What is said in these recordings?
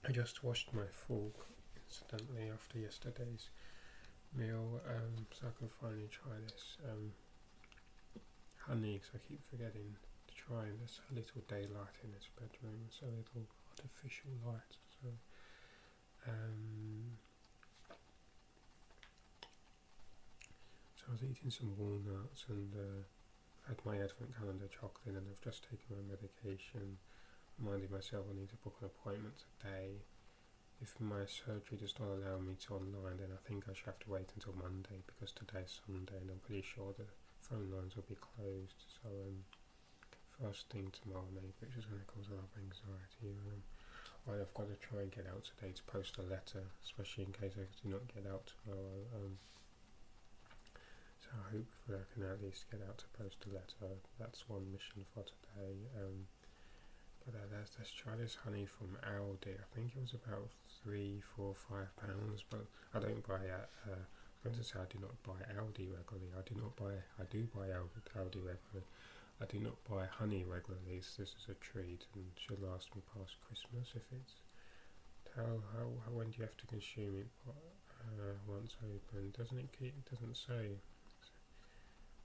I just washed my fork incidentally after yesterday's meal, so I can finally try this honey, because I keep forgetting to try. And there's a little daylight in this bedroom, so a little artificial light. So I was eating some walnuts and had my advent calendar chocolate, and I've just taken my medication, reminding myself I need to book an appointment today. If my surgery does not allow me to online, then I think I should have to wait until Monday, because today's Sunday and I'm pretty sure the phone lines will be closed. So first thing tomorrow maybe, which is going to cause a lot of anxiety. I've got to try and get out today to post a letter, especially in case I do not get out tomorrow. So hopefully I can at least get out to post a letter. That's one mission for today. But let's try this honey from Aldi. I think it was about £3, £4, £5. But I don't buy it. I was going to say I do not buy Aldi regularly. I do buy Aldi regularly. I do not buy honey regularly. So this is a treat and should last me past Christmas. If it's when do you have to consume it? Once open, doesn't it? It doesn't say.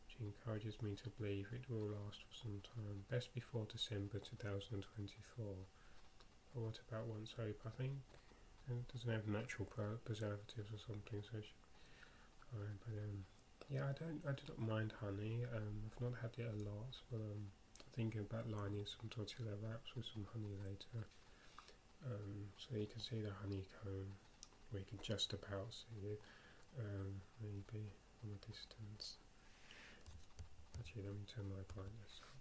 Which encourages me to believe it will last for some time. Best before December 2024. But what about once open? I think it doesn't have natural preservatives or something, so it should be fine. But yeah, I do not mind honey. I've not had it a lot, but I'm thinking about lining some tortilla wraps with some honey later. So you can see the honeycomb, or you can just about see it, maybe from a distance. Actually, let me turn my brightness up.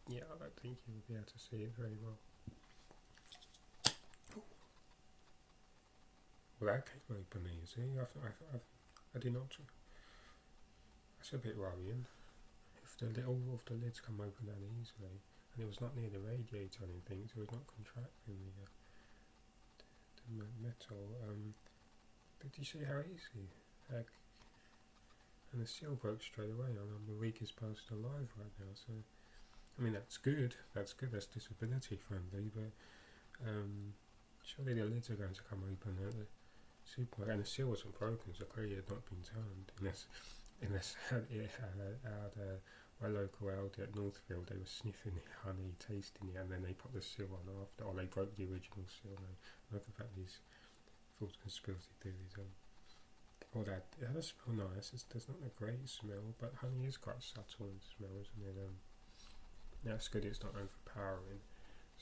Yeah, I don't think you will be able to see it very well. Well, that came open easy. I did not. That's a bit worrying. If all of the lids come open that easily, and it was not near the radiator or anything, so it was not contracting the metal. But do you see how easy? And the seal broke straight away. I'm the weakest person alive right now, so I mean that's good. That's disability friendly, but surely the lids are going to come open at the supermarket, and the seal wasn't broken, so clearly it had not been turned. Unless it had my local Aldi at Northfield, they were sniffing the honey, tasting it, and then they put the seal on after, or they broke the original seal. Look at these false conspiracy theories. That does smell nice. There's not a great smell, but honey is quite subtle in smell, isn't it? That's good. It's not overpowering.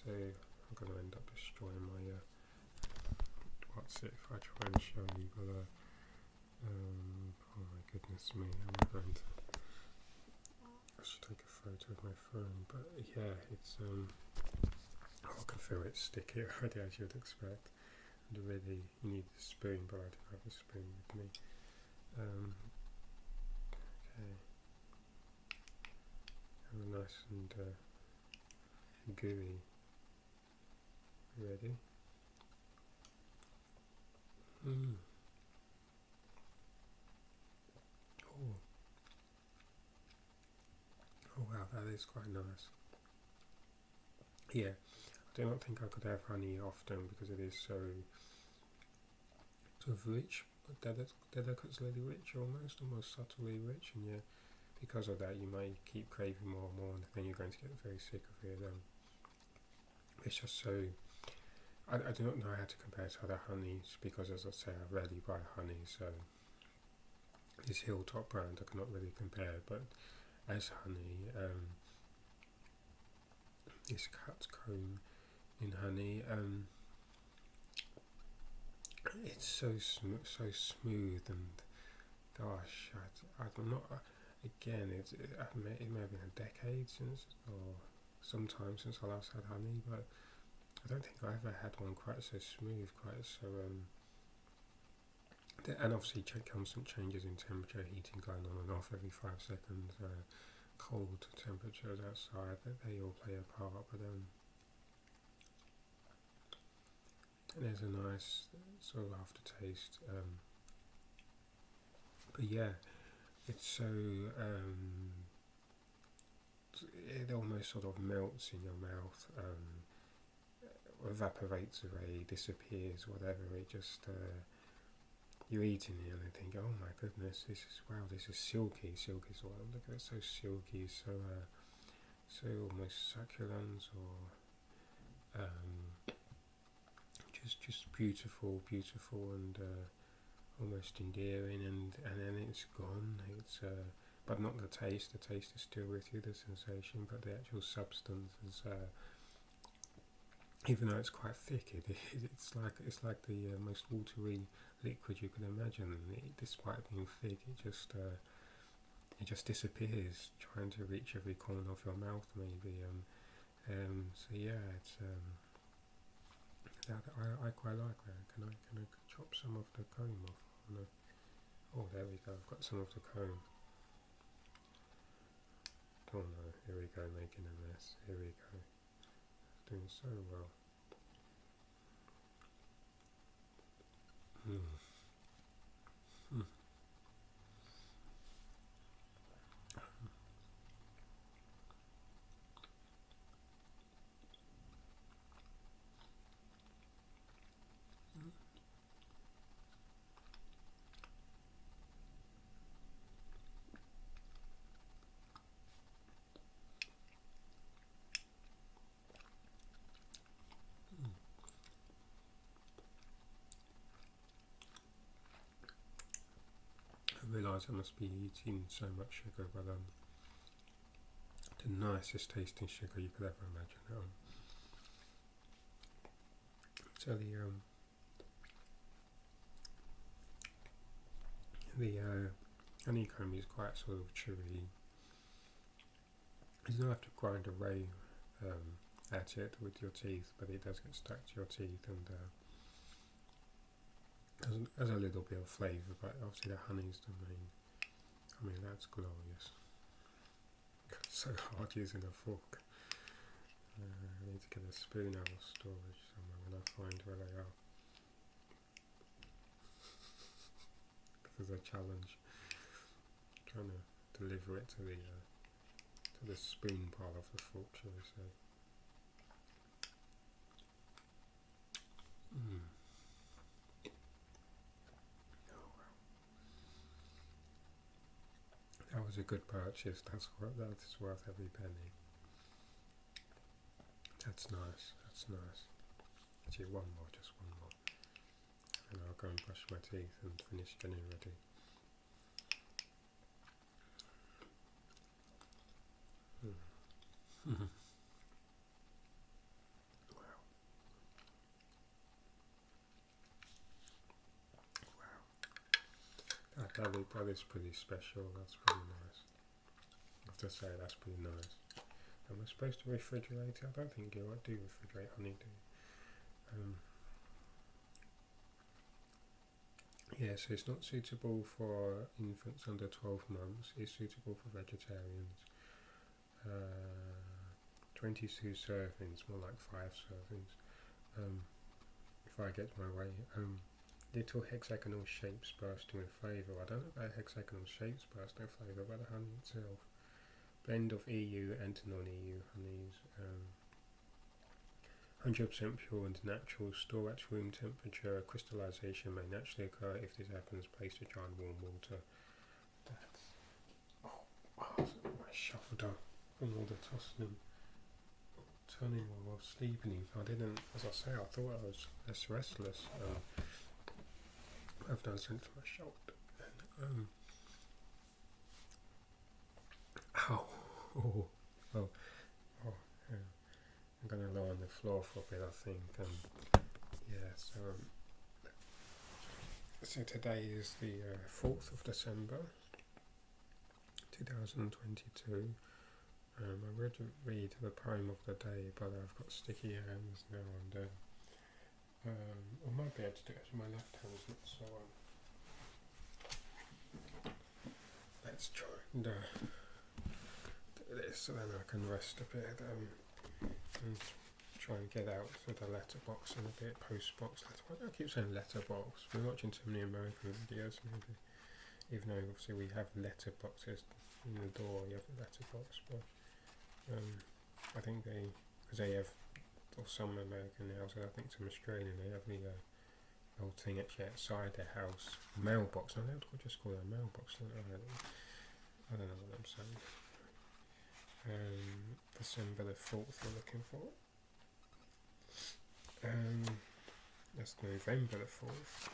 So I'm going to end up destroying my. What's it? If I try and show you, but oh my goodness me! I'm going to. I should take a photo of my phone, but yeah, it's I can feel it sticky already, as you'd expect. And really, you need a spoon, but I don't have a spoon with me. Okay. Have a nice and gooey. Ready? Oh wow, that is quite nice. Yeah, I do not think I could have honey often because it is so sort of rich, but delicately rich, almost subtly rich, and yeah, because of that you might keep craving more and more, and then you're going to get very sick of it. It's just so. I do not know how to compare to other honeys because, as I say, I rarely buy honey, so this Hilltop brand I cannot really compare. But as honey, this cut comb in honey, it's so smooth, and gosh, I'm not. Again, it may have been a decade since, or some time since I last had honey, but I don't think I ever had one quite so smooth, quite so. And obviously, constant changes in temperature, heating going on and off every 5 seconds, cold temperatures outside, they all play a part. But and there's a nice sort of aftertaste. But yeah, it's so. It almost sort of melts in your mouth. evaporates away, disappears, whatever. It just you're eating it and you think, oh my goodness, this is silky. Silky is what I'm looking at. So silky, so almost succulent, or just beautiful, and almost endearing, and then it's gone. It's but not the taste. The taste is still with you, the sensation, but the actual substance is. Even though it's quite thick, it's like the most watery liquid you can imagine. Despite being thick, it just disappears, trying to reach every corner of your mouth, maybe. So yeah, it's I quite like that. Can I chop some of the comb off? No. Oh, there we go. I've got some of the comb. Oh no! Here we go, making a mess. Here we go. Doing so well. I realise I must be eating so much sugar, but the nicest tasting sugar you could ever imagine. So the honeycomb is quite sort of chewy. You don't have to grind away at it with your teeth, but it does get stuck to your teeth, and has a little bit of flavour, but obviously the honey's the main. I mean, that's glorious. So hard using a fork. I need to get a spoon out of storage somewhere when I find where they are. This is a challenge. Trying to deliver it to the spoon part of the fork, shall we say. That was a good purchase. That's worth every penny. That's nice. Actually, just one more. And I'll go and brush my teeth and finish getting ready. That is pretty special. That's pretty nice. I have to say, that's pretty nice. Am I supposed to refrigerate it? I don't think you do refrigerate honey, do you? Yeah, so it's not suitable for infants under 12 months. It's suitable for vegetarians. 22 servings, more like 5 servings. If I get my way. Little hexagonal shapes bursting with flavour. I don't know about hexagonal shapes bursting with flavour, but the honey itself. Blend of EU and non-EU honeys. 100% pure and natural. Store at room temperature. Crystallization may naturally occur if this happens. Place to dry in warm water. I shuffled up from all the tossing and turning while I was sleeping. I didn't, as I say, I thought I was less restless. I've done something to my shoulder. I'm going to lie on the floor for a bit, I think. So today is the 4th of December 2022. I would read the poem of the day, but I've got sticky hands now, and I might be able to do it. My left hand's not so let's try and do this, so then I can rest a bit and try and get out to the letterbox and a bit postbox. Why do I keep saying letterbox? We're watching too many American videos, maybe. Even though obviously we have letterboxes in the door, you have a letterbox, but I think because they have or some American houses, I think some Australian, they have the old thing actually outside their house, mailbox. No, they would just call it a mailbox. I don't know what I'm saying. December the 4th we're looking for. That's November the 4th.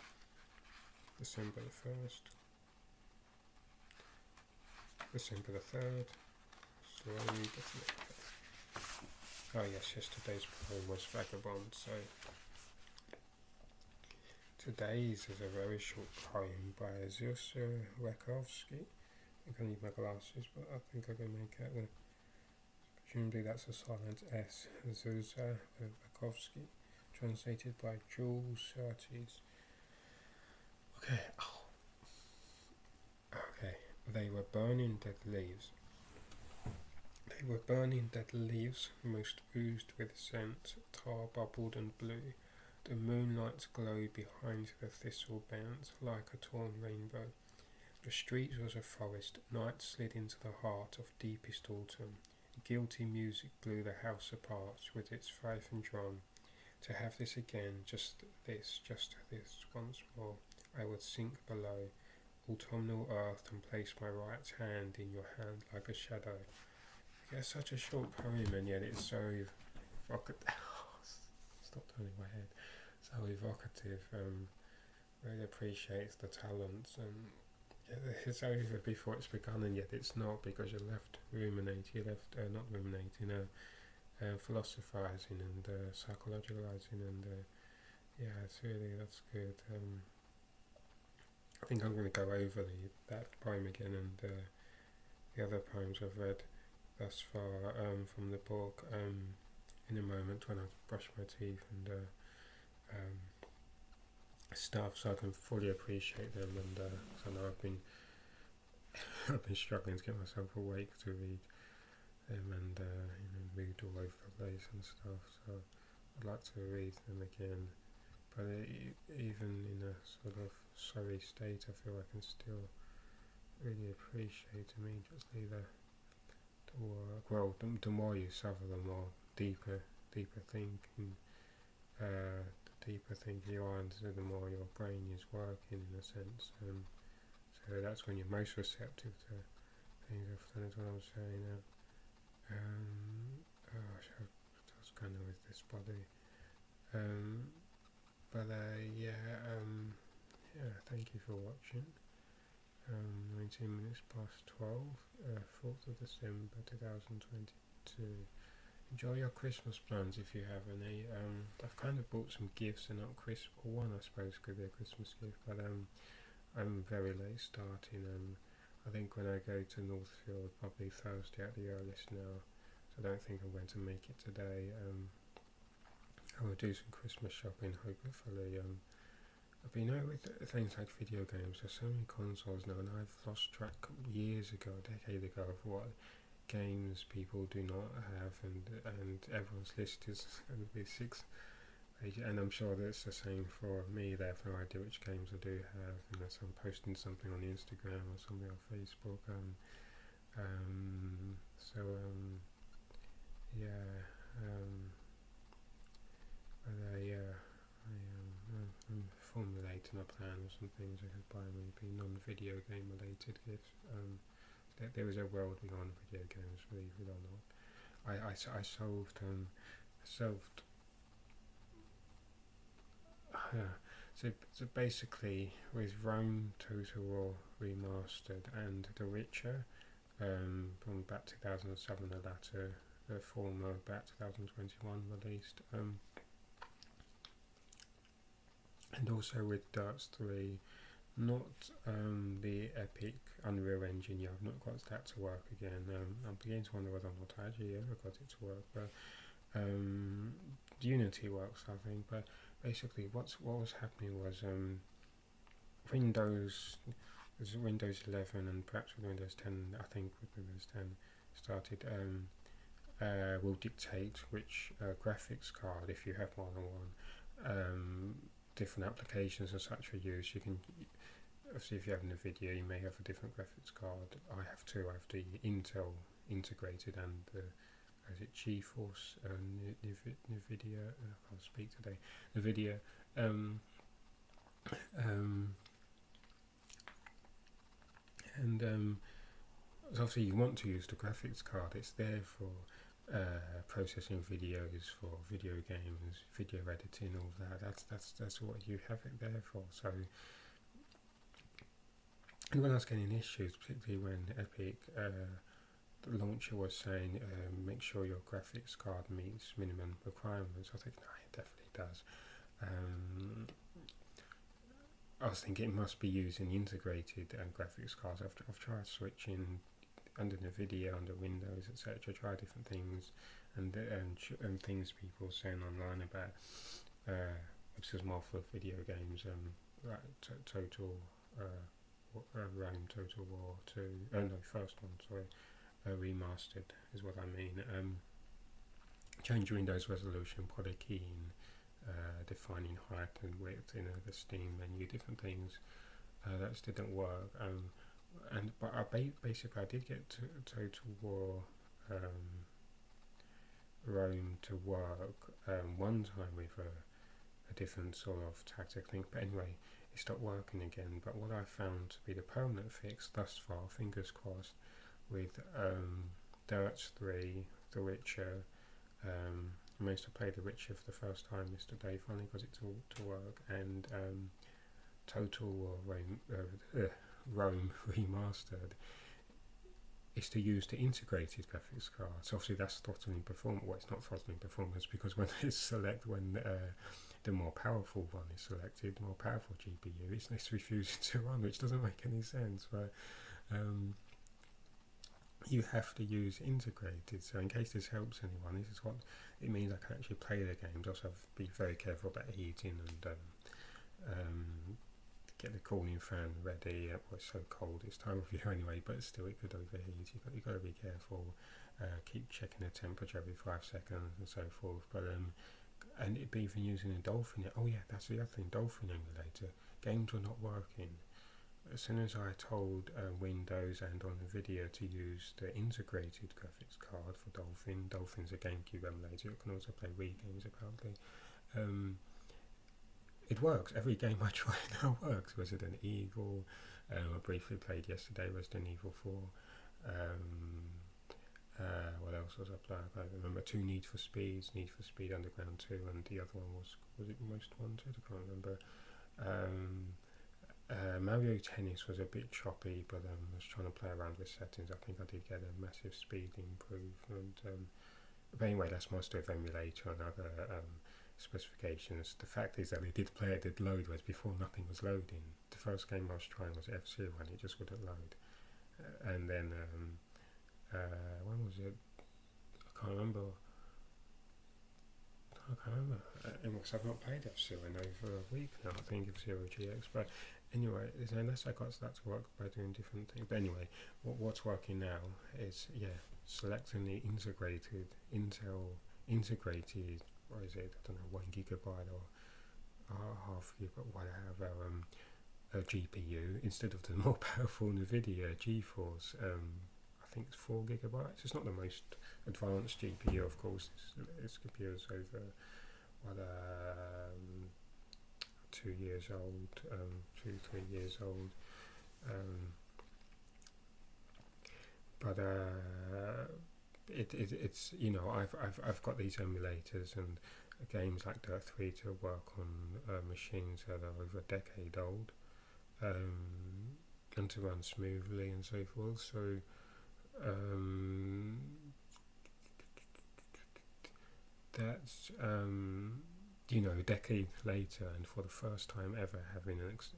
December the 1st. December the 3rd. Slowly getting it. Oh yes, yesterday's poem was Vagabond, so today's is a very short poem by Zus Rakovsky. I can need my glasses, but I think I can make out presumably that's a silent S. Zuza Rakovsky, translated by Jules Surtees. Okay. They were burning dead leaves. They were burning dead leaves, most oozed with scent, tar bubbled and blue. The moonlight's glow behind the thistle bands like a torn rainbow. The street was a forest, night slid into the heart of deepest autumn. Guilty music blew the house apart with its fife and drum. To have this again, just this, once more, I would sink below autumnal earth and place my right hand in your hand like a shadow. It's such a short poem and yet it's so evocative. Stop turning my head. So evocative. Really appreciates the talents and it's over before it's begun and yet it's not, because you're left ruminating. You're left not ruminating, philosophizing and psychologizing and it's really, that's good. I think I'm going to go over that poem again and the other poems I've read thus far from the book in a moment when I brush my teeth and stuff, so I can fully appreciate them. And so I know I've been struggling to get myself awake to read them and read all over the place and stuff. So I'd like to read them again. But even in a sort of sorry state, I feel I can still really appreciate immediately the work. Well, the more you suffer, the more deeper thinking, the deeper thinking you are, and the more your brain is working in a sense. So that's when you're most receptive to things. That's what I'm saying. I was kind of with this body. Thank you for watching. 19 minutes past 12, 4th of December 2022. Enjoy your Christmas plans if you have any. I've kind of bought some gifts and not Christmas. One I suppose could be a Christmas gift, but I'm very late starting. I think when I go to Northfield, probably Thursday at the earliest now, so I don't think I'm going to make it today. I will do some Christmas shopping, hopefully. With things like video games, there's so many consoles now, and I've lost track years ago, a decade ago, of what games people do not have, and everyone's list is going to be 6 pages, and I'm sure that's the same for me. They have no idea which games I do have, unless I'm posting something on Instagram or something on Facebook. I'm formulating a plan of some things I could buy, maybe non-video game related gifts. There is a world beyond video games, believe it or not. I solved. So basically, with Rome Total War remastered and The Witcher from back 2007, the latter, the former back 2021 released. And also with Darts 3, not the epic Unreal Engine. I've not got that to work again. I'm beginning to wonder whether or not I actually ever got it to work, but Unity works, I think. But basically what was happening was Windows 11 and perhaps with Windows 10, I think with Windows 10 started will dictate which graphics card, if you have more than one, different applications and such are used. You can, obviously if you have NVIDIA, you may have a different graphics card. I have two. I have the Intel integrated and the is it GeForce, NVIDIA, I can't speak today, NVIDIA, and obviously you want to use the graphics card. It's there for processing videos, for video games, video editing, all that. That's what you have it there for. So, and when I was getting issues, particularly when Epic the launcher was saying make sure your graphics card meets minimum requirements, I think no, it definitely does. I was thinking it must be using integrated graphics cards. I've tried switching under NVIDIA, under Windows, etc. Try different things, and things people saying online about which is more for video games, like Total Rome, Total War 2. Oh no, first one. Sorry, remastered is what I mean. Change Windows resolution, put a key in. Defining height and width in the Steam menu, different things that just didn't work. But basically I did get Total War Rome to work one time with a different sort of tactic thing. But anyway, it stopped working again. But what I found to be the permanent fix thus far, fingers crossed, with Dirt 3, The Witcher. I managed to play The Witcher for the first time yesterday, finally got it to work, and Total War Rome Remastered is to use the integrated graphics card. So obviously that's throttling performance. Well, it's not throttling performance because when the more powerful one is selected, the more powerful GPU, it's refusing to run, which doesn't make any sense. But you have to use integrated. So in case this helps anyone, this is what it means. I can actually play the games. Also, have to be very careful about heating and get the cooling fan ready. It's so cold this time of year anyway, but still it could overheat. You've got to be careful. Keep checking the temperature every 5 seconds and so forth. But and it'd be even using a Dolphin. Oh yeah, that's the other thing. Dolphin emulator games were not working. As soon as I told Windows and on NVIDIA to use the integrated graphics card for Dolphin's a GameCube emulator. It can also play Wii games apparently. It works. Every game I try now works. Resident Evil. I briefly played yesterday Resident Evil 4. What else was I playing? I can't remember. 2 Need for Speed Underground 2, and the other one was it Most Wanted? I can't remember. Mario Tennis was a bit choppy, but I was trying to play around with settings. I think I did get a massive speed improvement. But anyway, that's most of emulator and other specifications. The fact is that it did load, whereas before nothing was loading. The first game I was trying was F-Zero and it just wouldn't load. And then, when was it? I can't remember. I've not played F-Zero in over a week now. I think F-Zero GX, but anyway, unless I got that to work by doing different things. But anyway, what's working now is selecting the Intel integrated. What is it? I don't know, 1 gigabyte or half gigabyte, whatever. A GPU instead of the more powerful NVIDIA GeForce. I think it's 4 gigabytes. It's not the most advanced GPU, of course. This computer is over 2 years old, 3 years old. But it's I've got these emulators and games like Dirt 3 to work on machines that are over a decade old, and to run smoothly and so forth. So that's a decade later, and for the first time ever having graphics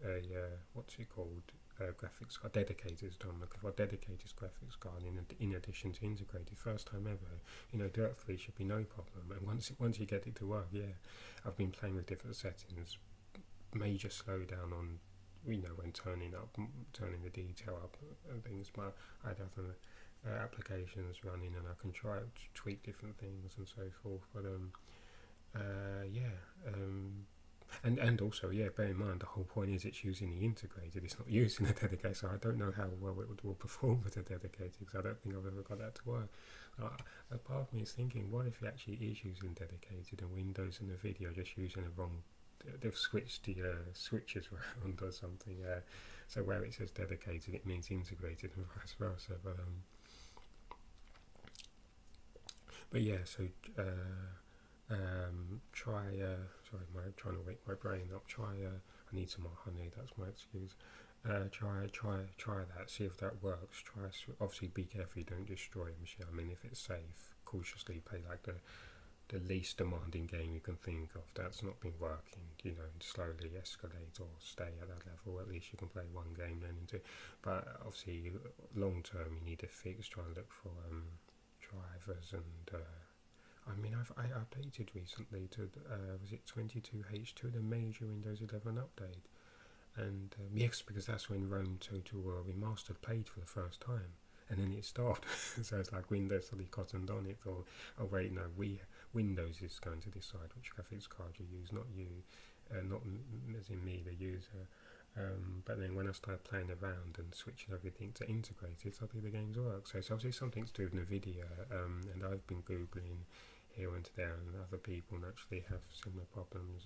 card dedicated graphics card in addition to integrated, first time ever. Dirt 3 should be no problem, and once you get it to work, I've been playing with different settings, major slowdown on when turning the detail up and things, but I'd have applications running and I can try to tweak different things and so forth. But And also, yeah, bear in mind the whole point is it's using the integrated. It's not using a dedicated. So I don't know how well it will perform with a dedicated, because I don't think I've ever got that to work. A part of me is thinking, what if it actually is using dedicated and Windows and the video just using the wrong? They've switched the switches around or something. So where it says dedicated, it means integrated, and vice versa. But yeah, so try. Sorry, trying to wake my brain up. Try. I need some more honey. That's my excuse. Try that. See if that works. Obviously, be careful you don't destroy a machine. I mean, if it's safe, cautiously play like the least demanding game you can think of. That's not been working. Slowly escalate or stay at that level. At least you can play one game then into. But obviously, long term, you need a fix. Try and look for drivers and. I mean, I updated recently to was it 22H2, the major Windows 11 update, and yes, because that's when Rome Total War Remastered played for the first time, and then it stopped. So it's like Windows suddenly cottoned on it. Or oh wait, no, Windows is going to decide which graphics card you use, not you, not as in me, the user. But then when I started playing around and switching everything to integrated, suddenly the games work. So it's obviously something to do with NVIDIA, and I've been Googling here and there, and other people naturally have similar problems.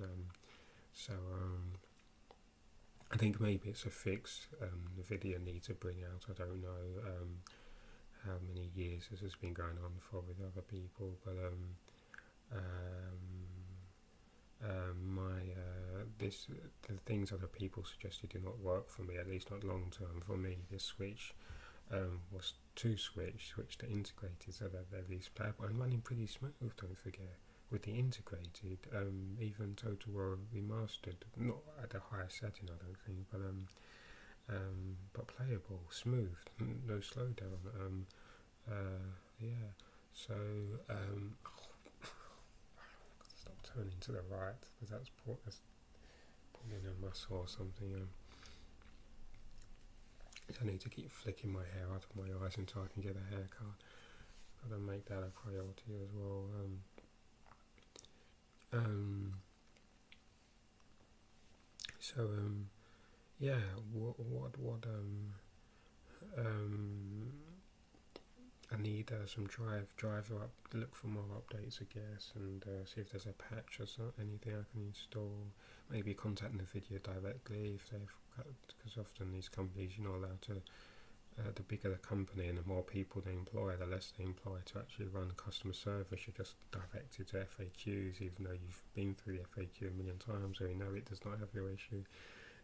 I think maybe it's a fix NVIDIA need to bring out. I don't know how many years this has been going on for with other people, but the things other people suggested do not work for me, at least not long term. For me, this switch was to switch to integrated, so that they're at least playable and running pretty smooth. Don't forget, with the integrated, even Total War Remastered, not at the highest setting, I don't think, but playable, smooth, no slowdown. Yeah. So stop turning to the right, because that's pulling a muscle or something. I need to keep flicking my hair out of my eyes until I can get a haircut. Gotta make that a priority as well. Yeah. I need some driver up. Look for more updates, I guess, and see if there's a patch or anything I can install. Maybe contact NVIDIA directly if they've got, because often these companies, you're not allowed to. The bigger the company and the more people they employ, the less they employ to actually run customer service. You're just directed to FAQs, even though you've been through the FAQ a million times, so you know it does not have your issue.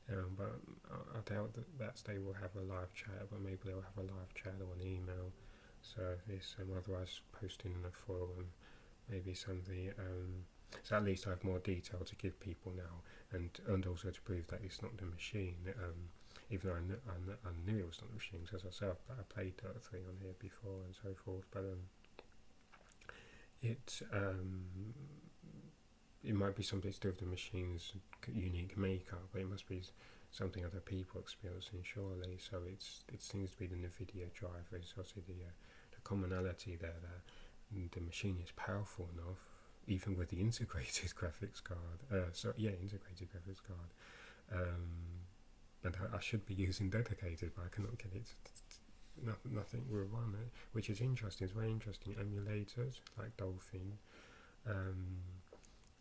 But I doubt that they will have a live chat, but maybe they'll have a live chat or an email service, otherwise posting in a forum, maybe something. So at least I have more detail to give people now, and also to prove that it's not the machine. Even though I knew it was not the machine, because as I said, I played Dirt 3 on here before and so forth. But it might be something to do with the machine's unique makeup, but it must be something other people experiencing, surely. So it seems to be the NVIDIA driver. It's obviously the commonality there, that the machine is powerful enough, even with the integrated graphics card. Integrated graphics card. And I should be using dedicated, but I cannot get it. Nothing will run it, which is interesting. It's very interesting. Emulators like Dolphin,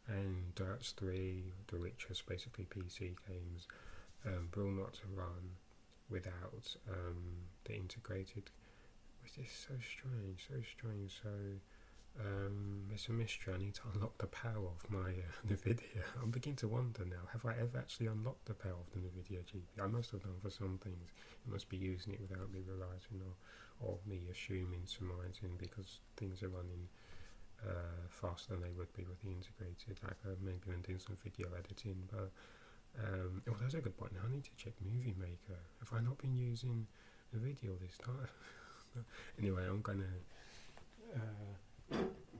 and Dirt 3, the richest basically PC games, will not run without the integrated, which is so strange. So it's a mystery. I need to unlock the power of my NVIDIA. I'm beginning to wonder now, have I ever actually unlocked the power of the NVIDIA GPU? I must have done for some things. It must be using it without me realising, or me assuming, surmising, because things are running faster than they would be with the integrated, like maybe when doing some video editing. But that's a good point. Now I need to check Movie Maker. Have I not been using the video this time? Anyway, I'm gonna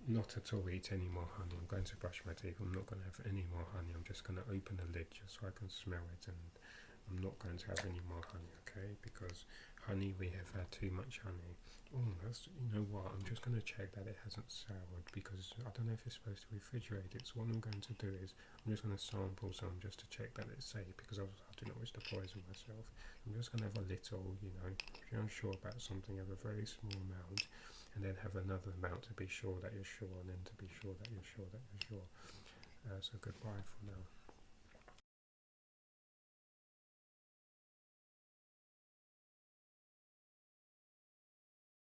not at all eat any more honey. I'm going to brush my teeth. I'm not going to have any more honey. I'm just going to open the lid just so I can smell it and I'm not going to have any more honey, okay? Because honey, we have had too much honey. Oh, you know what, I'm just going to check that it hasn't soured, because I don't know if it's supposed to refrigerate it. So what I'm going to do is, I'm just going to sample some just to check that it's safe, because I do not wish to poison myself. I'm just going to have a little, you know, if you're unsure about something, have a very small amount, and then have another amount to be sure that you're sure, and then to be sure that you're sure that you're sure. So goodbye for now.